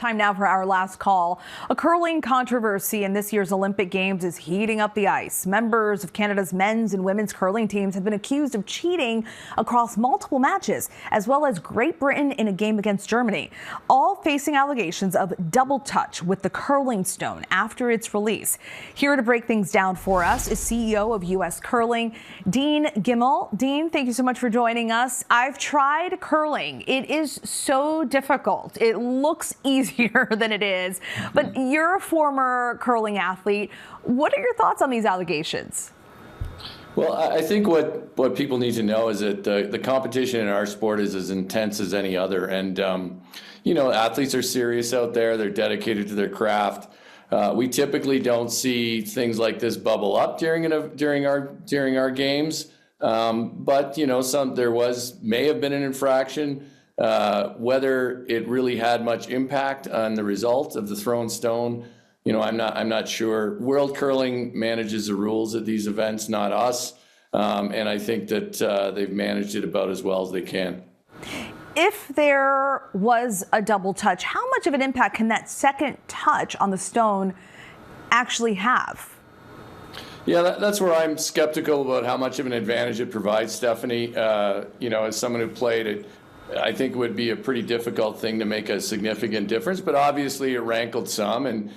Time now for our last call. A curling controversy in this year's Olympic Games is heating up the ice. Members of Canada's men's and women's curling teams have been accused of cheating across multiple matches, as well as Great Britain in a game against Germany, all facing allegations of double touch with the curling stone after its release. Here to break things down for us is CEO of U.S. Curling, Dean Gimmel. Dean, thank you so much for joining us. I've tried curling. It is so difficult. It looks easier than it is, but you're a former curling athlete. What are your thoughts on these allegations? Well, I think what people need to know is that the competition in our sport is as intense as any other. And, athletes are serious out there. They're dedicated to their craft. We typically don't see things like this bubble up during our games. But, there may have been an infraction. Whether it really had much impact on the result of the thrown stone, I'm not sure. World Curling manages the rules at these events, not us. And I think that they've managed it about as well as they can. If there was a double touch, how much of an impact can that second touch on the stone actually have? Yeah, that's where I'm skeptical about how much of an advantage it provides, Stephanie. As someone who played it, I think it would be a pretty difficult thing to make a significant difference, but obviously it rankled some and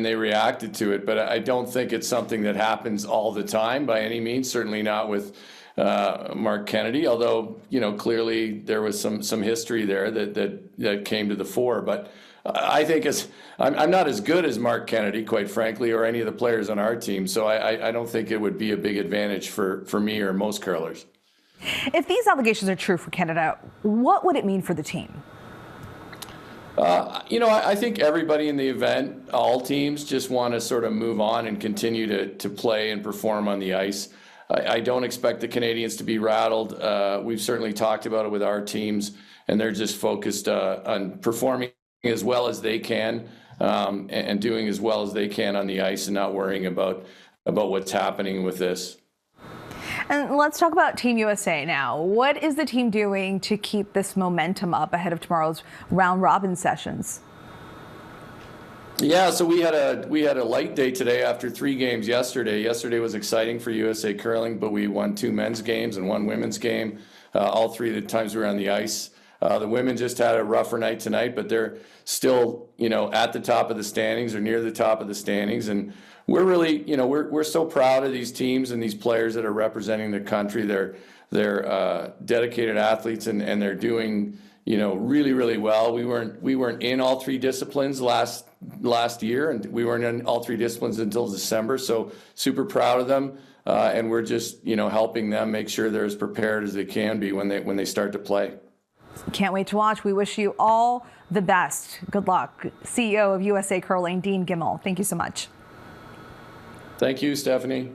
they reacted to it. But I don't think it's something that happens all the time by any means, certainly not with Mark Kennedy, although, clearly there was some history there that came to the fore. But I think I'm not as good as Mark Kennedy, quite frankly, or any of the players on our team. So I don't think it would be a big advantage for me or most curlers. If these allegations are true for Canada, what would it mean for the team? I think everybody in the event, all teams, just want to sort of move on and continue to play and perform on the ice. I don't expect the Canadians to be rattled. We've certainly talked about it with our teams, and they're just focused on performing as well as they can and doing as well as they can on the ice and not worrying about what's happening with this. And let's talk about Team USA now. What is the team doing to keep this momentum up ahead of tomorrow's round robin sessions? Yeah, so we had a light day today after 3 games yesterday. Yesterday was exciting for USA Curling, but we won 2 men's games and 1 women's game. All 3 of the times we were on the ice. The women just had a rougher night tonight, but they're still, at the top of the standings or near the top of the standings. And we're really, we're so proud of these teams and these players that are representing the country. They're dedicated athletes and they're doing, really, really well. We weren't in all 3 disciplines last year, and we weren't in all 3 disciplines until December. So super proud of them. And we're just, helping them make sure they're as prepared as they can be when they start to play. Can't wait to watch. We wish you all the best. Good luck. CEO of USA Curling, Dean Gimmel. Thank you so much. Thank you, Stephanie.